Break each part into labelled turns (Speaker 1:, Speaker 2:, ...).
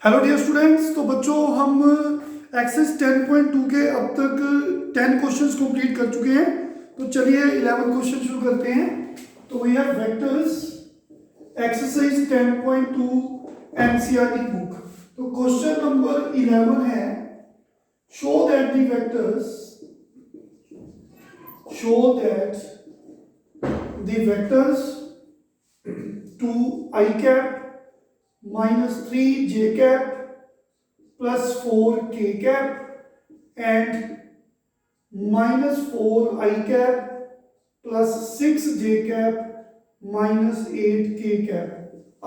Speaker 1: Hello dear students. तो बच्चों हम एक्सरसाइज 10.2 के अब तक 10 क्वेश्चंस कंप्लीट कर चुके हैं। तो चलिए 11 क्वेश्चन शुरू करते हैं। तो we have vectors exercise 10.2 NCERT book. तो क्वेश्चन नंबर 11 है show that the vectors 2 I cap minus 3 j cap plus 4 k cap and minus 4 I cap plus 6 j cap minus 8 k cap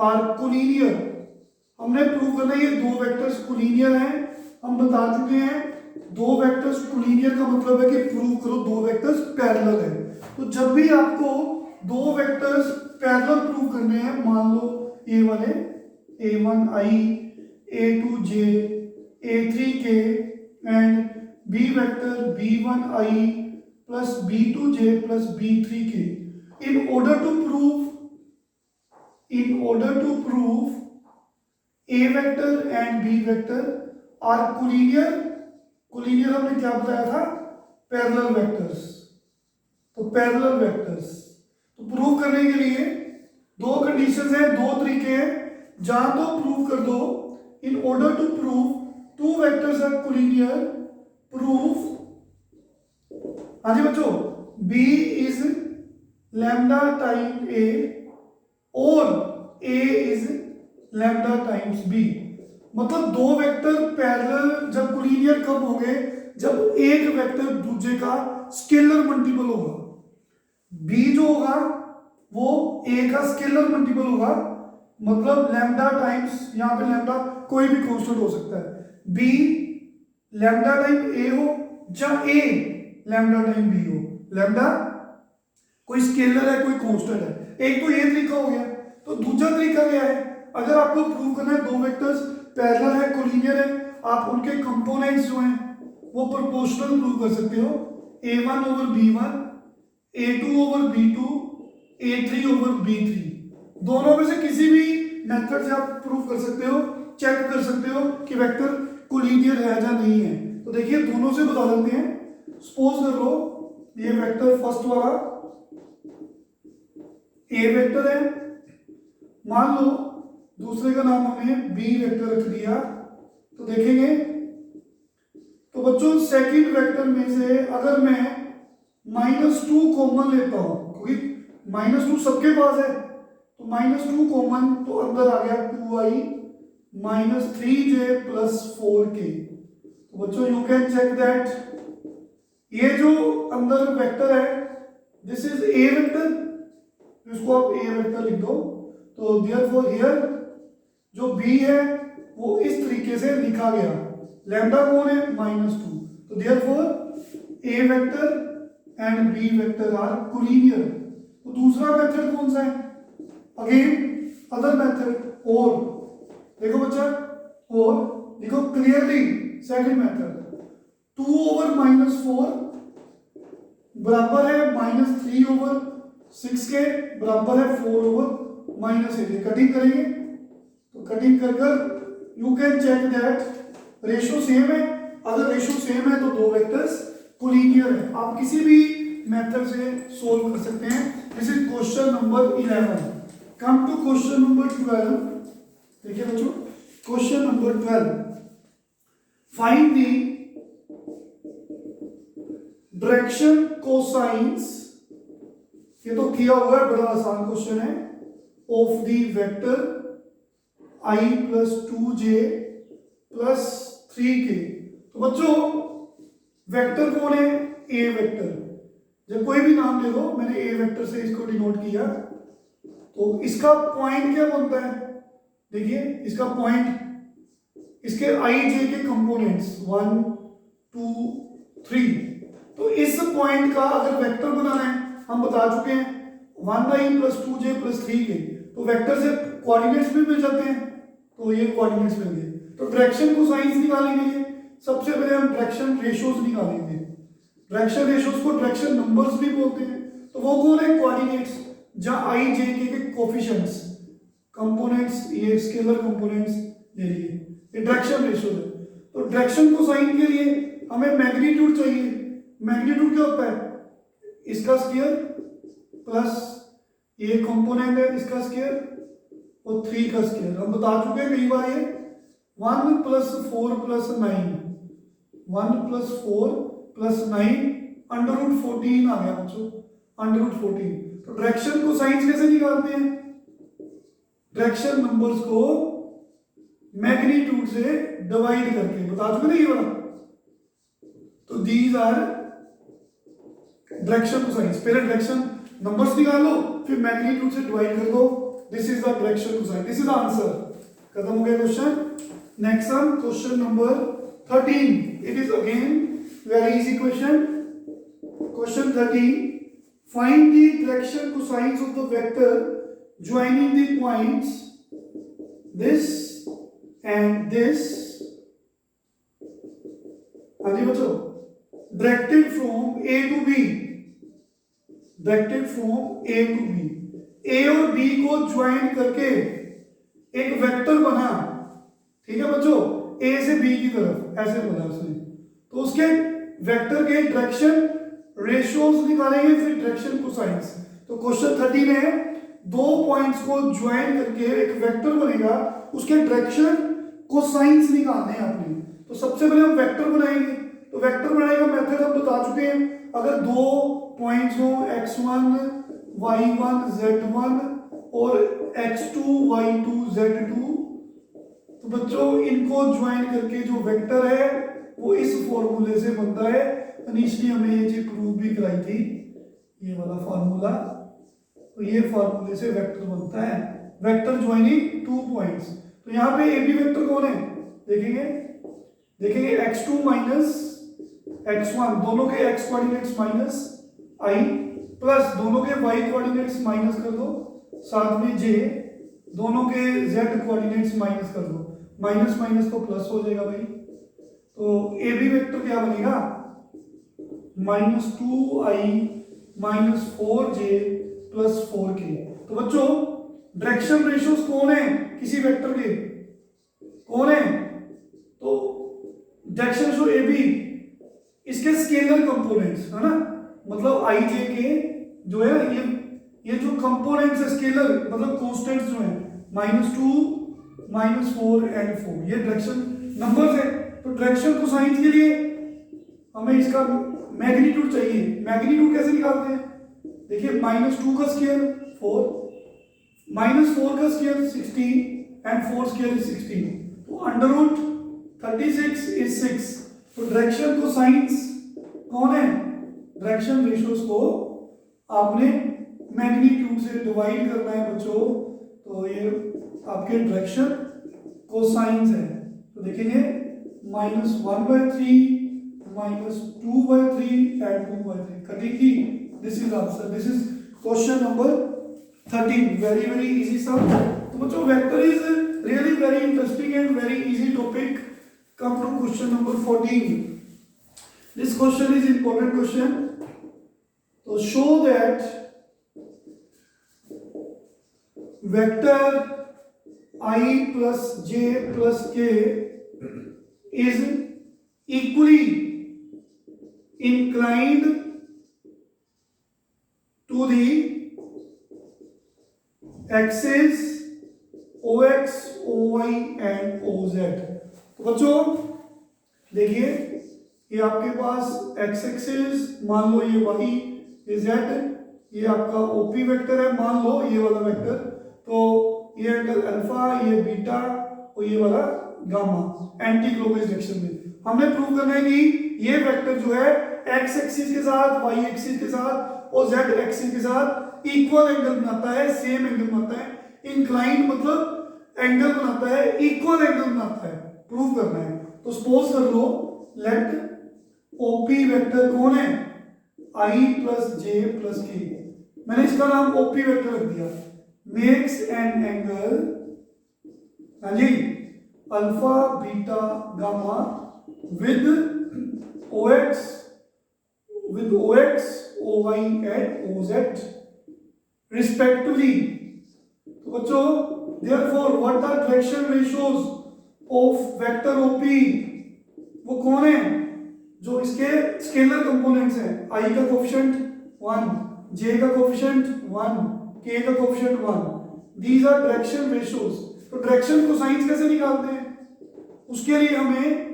Speaker 1: are collinear। हमने prove करना है ये दो vectors collinear हैं। हम बता चुके हैं दो वेक्टर्स कोलिनियर का मतलब है कि प्रूव करो दो वेक्टर्स पैरेलल है। तो जब भी आपको दो वेक्टर्स पैरेलल प्रूव करने हैं, मान लो ये वाले a1i a2j a3k and b vector b1i plus b2j plus b3k in order to prove a vector and b vector are collinear. Collinear हमने क्या बताया था? Parallel vectors. तो पैरेलल वेक्टर्स तो प्रूव करने के लिए दो कंडीशंस हैं, दो तरीके हैं। जहां तो प्रूव कर दो in order to prove two vectors are collinear prove. हाँ जी बच्चों, b is lambda time a और a is lambda times b। मतलब दो वेक्टर पैरेलल जब कोलिनियर कब होंगे? जब एक वेक्टर दूसरे का स्केलर मल्टीपल होगा। b जो होगा वो a का स्केलर मल्टीपल होगा। मतलब लैम्डा टाइम्स, यहां पे लैम्डा कोई भी कांस्टेंट हो सकता है। b लैम्डा टाइम a हो या a लैम्डा टाइम b हो। लैम्डा कोई स्केलर है, कोई कांस्टेंट है। एक तो ये तरीका हो गया। तो दूसरा तरीका क्या है? अगर आपको प्रूव करना है दो वेक्टर्स पैरेलल है, कोलिनियर है, आप उनके कंपोनेंट्स जो हैं वो प्रोपोर्शनल प्रूव कर सकते हो। a1 over b1, a2 over b2, a3 over b3। दोनों में से किसी भी मेथड से आप प्रूव कर सकते हो, चेक कर सकते हो कि वेक्टर कोलिनियर है या नहीं है। तो देखिए दोनों से बता देते हैं। सपोज कर लो ये वेक्टर फर्स्ट वाला ए वेक्टर है, मान लो दूसरे का नाम हमने बी वेक्टर रख दिया। तो देखेंगे तो बच्चों सेकंड वेक्टर में से अगर मैं -2 कॉमन लेता हूं, क्योंकि -2 सबके पास है, तो -2 कॉमन तो अंदर आ गया 2i minus 3j plus 4k। तो बच्चों यू कैन चेक दैट ये जो अंदर वेक्टर है दिस इज ए वेक्टर, इसको आप ए वेक्टर लिख दो। तो देयरफॉर हियर जो b है वो इस तरीके से लिखा गया। लैम्डा कौन है? -2। तो therefore a vector and b vector are collinear. तो दूसरा मेथड कौन सा है? अगेन अदर मेथड और देखो बच्चा, और देखो क्लियरली सेकंड मेथड 2 ओवर -4 बराबर है -3 ओवर 6 के बराबर है 4 ओवर -8। कटिंग करेंगे तो कटिंग कर कर you can check that ratio same है। अगर रेशो सेम है तो दो वेक्टर्स कोलिनियर है। आप किसी भी मेथड से सोल्व कर सकते हैं। This is question number 11। Come to question number 12। देखिए बच्चों question number 12, find the direction cosines. ये तो किया हुआ है, बड़ा आसान क्वेश्चन है। Of the vector i plus 2j plus 3k। तो बच्चों वेक्टर कौन है? a vector. जब कोई भी नाम ले लो, मैंने a वेक्टर से इसको डिनोट किया, तो इसका पॉइंट क्या बनता है? देखिए इसका पॉइंट इसके i j के कंपोनेंट्स 1 2 3। तो इस पॉइंट का अगर वेक्टर बनाना है, हम बता चुके हैं 1i plus 2j plus 3k। तो वेक्टर से कोऑर्डिनेट्स भी मिल जाते हैं, तो ये कोऑर्डिनेट्स मिल गए। तो डायरेक्शन कोसाइंस निकालेंगे लिए सबसे पहले हम डायरेक्शन रेशियोज निकालेंगे। डायरेक्शन रेशियोज को डायरेक्शन नंबर्स भी बोलते हैं। तो वो कौन है? कोऑर्डिनेट्स, जहां i j के कोफिशिएंट्स कंपोनेंट्स, ये स्केलर कंपोनेंट्स ये डायरेक्शन रेशियो है। तो डायरेक्शन कोसाइन के लिए हमें मैग्नीट्यूड चाहिए। मैग्नीट्यूड क्या होता है? इसका स्क्वायर प्लस ये कंपोनेंट है इसका स्क्वायर और 3 का स्क्वायर। हम बता चुके हैं कई बार ये 1 + 4 + 9, 1 + 4 + 9 √14 आ गया बच्चों, √14। तो डायरेक्शन को साइंस कैसे निकालते हैं? डायरेक्शन नंबर्स को मैग्नीट्यूड से डिवाइड करके, बता चुके ना ये वाला। तो दीज आर डायरेक्शन कोसाइंस। पहले डायरेक्शन नंबर्स निकालो फिर मैग्नीट्यूड से डिवाइड कर दो। This is the direction cosine. This is the answer. खत्म हो गया question. Next one, question number 13। It is again very easy question. Question 13, find the direction cosines of the vector joining the points this and this. हाँ जी बच्चों, directed from A to B, directed from A to B. A और B को join करके एक vector बना, ठीक है बच्चों, ए से बी की तरफ ऐसे बना उसने। तो उसके वेक्टर के डायरेक्शन रेशियोज निकालेंगे, फिर डायरेक्शन कोसाइंस। तो क्वेश्चन 13 है, दो पॉइंट्स को ज्वाइन करके एक वेक्टर बनेगा, उसके डायरेक्शन कोसाइंस निकालने हैं आपने। तो सबसे पहले हम वेक्टर बनाएंगे। तो वेक्टर बनाने का मेथड हम बता चुके हैं। अगर दो पॉइंट्स हो x1 y1 z1 और x2 y2 z2, तो बच्चों इनको ज्वाइन करके जो वेक्टर है वो इस फॉर्मूले से बनता है। अनिश ने हमें ये चीज प्रूव भी कराई थी, ये वाला फॉर्मूला। तो ये फॉर्मूले से वेक्टर बनता है, वेक्टर ज्वाइनिंग 2 पॉइंट्स। तो यहाँ पे ए बी वेक्टर कौन है देखेंगे x2 माइनस x1, दोनों के x coordinates minus i, plus दोनों के y कोऑर्डिनेट्स माइनस कर दो, साथ में j, दोनों के z कोऑर्डिनेट्स माइनस कर दो। माइनस माइनस तो प्लस हो जाएगा भाई। तो ए बी वेक्टर क्या बनेगा? -2i - 4j + 4k। तो बच्चों डायरेक्शन रेशियोज कौन है किसी वेक्टर के? कौन है? तो डायरेक्शन रेशियो ए बी, इसके स्केलर कंपोनेंट्स है ना, मतलब आई जे के जो है ये जो कंपोनेंट्स है स्केलर, मतलब कांस्टेंट्स जो है -2 -4 एंड 4, ये डायरेक्शन नंबर्स है। तो डायरेक्शन कोसाइंस के लिए हमें इसका मैग्नीट्यूड चाहिए। मैग्नीट्यूड कैसे निकालते हैं? देखिए -2 का स्क्वायर 4, -4 का स्क्वायर 16 एंड 4 स्क्वायर इज 16, तो √36 इज 6। तो डायरेक्शन कोसाइंस कौन है? डायरेक्शन रेशियोज को आपने मैग्नीट्यूड से डिवाइड करना है बच्चों। तो ये आपके डायरेक्शन कोसाइंस है। तो देखेंगे -1/3 -2/3 एंड 2/3 कटेगी। This is answer. This is question number 13। Very very easy sum. तो बच्चों vector is really very interesting and very easy topic. Come to question number 14. This question is important question. So show that vector I plus j plus k is equally inclined to the axis OX, OY and OZ। तो बच्चों देखिए ये आपके पास x axis, मान लो ये y, ये z, ये आपका OP वेक्टर है, मान लो ये वाला वेक्टर। तो ये एंगल अल्फा, ये बीटा और ये वाला गामा एंटी क्लॉकवाइज डायरेक्शन में। हमने प्रूव करना है कि ये वेक्टर जो है x एक्सिस के साथ, y एक्सिस के साथ और z एक्सिस के साथ इक्वल एंगल बनाता है, सेम एंगल बनाता है। इंक्लाइंड मतलब एंगल बनाता है, इक्वल एंगल बनाता है, प्रूव करना है। तो सपोज कर लो लेट ओपी वेक्टर कौन है? i + j + k। मैंने इसका नाम ओपी वेक्टर रख दिया। मेक्स एन एंगल, हाँ जी, alpha beta gamma with OX, OY and OZ respectively. तो बच्चों therefore what are direction ratios of vector OP वो कौन है, जो इसके स्केलर कंपोनेंट्स हैं, आई का कोफिशिएंट 1, जे का कोफिशिएंट 1, के का coefficient 1, these are direction ratios. तो डायरेक्शन कोसाइंस कैसे निकालते हैं, उसके लिए हमें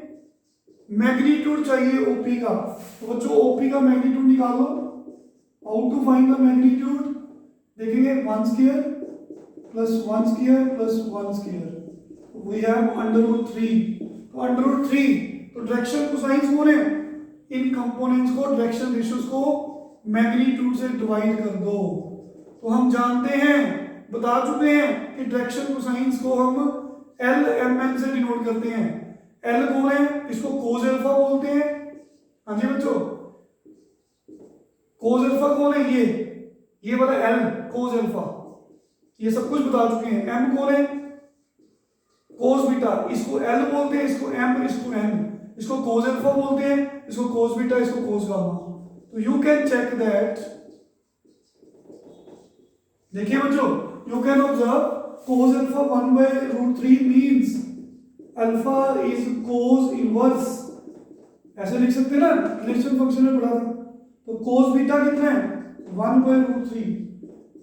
Speaker 1: मैग्नीट्यूड चाहिए ओपी का। तो बच्चों ओपी का मैग्नीट्यूड निकालो। How to find the magnitude, देखेंगे 1 square plus 1 square plus 1 square, we have √3। तो √3, तो डायरेक्शन कोसाइंस कौन है, इन कंपोनेंट्स को डायरेक्शन रेशियोज को मैग्नीट्यूड से डिवाइड कर दो। तो हम जानते हैं, बता चुके हैं कि डायरेक्शन कोसाइंस को हम LMN से डिनोट करते हैं। L कौन है, इसको कोस अल्फा बोलते हैं। हाँ जी बच्चों, कोस अल्फा कौन है, ये वाला L कोस अल्फा, ये सब कुछ बता चुके हैं। M कौन है, कोस बीटा, इसको L बोलते हैं, इसको M, इसको N, इसको कोस अल्फा बोलते हैं, इसको कोस बीटा, इसको कोस गामा। तो यू कैन चेक दैट, देखिए बच्चों, you can observe cos alpha 1/√3 means alpha is cos inverse, ऐसे लिख सकते हैं ना, रिलेशन फंक्शन में पढ़ा था। तो cos बीटा कितना है 1/√3,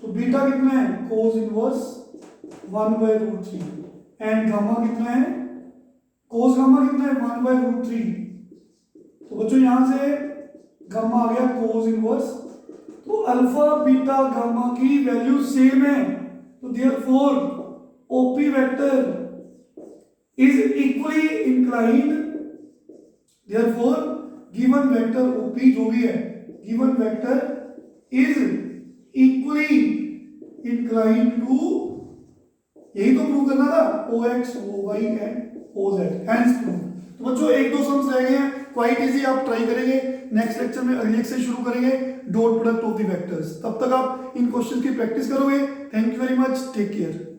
Speaker 1: तो बीटा कितना है cos इनवर्स 1/√3, एंड गामा कितना है, cos गामा कितना है 1/√3। तो बच्चों यहां से गामा आ गया cos इनवर्स, तो अल्फा बीटा गामा की वैल्यू सेम है, तो therefore OP vector is equally inclined, therefore given vector OP जो भी है, given vector is equally inclined to, यही तो प्रूव करना था, OX OY and OZ, hence prove. तो बच्चों 1-2 सम्स रह गए हैं, क्वाइट इजी, आप ट्राई करेंगे। नेक्स्ट लेक्चर में अगले एक्सरसाइज शुरू करेंगे, dot product of the vectors. तब तक आप इन क्वेश्चंस की प्रैक्टिस करोगे। Thank you very much, take care.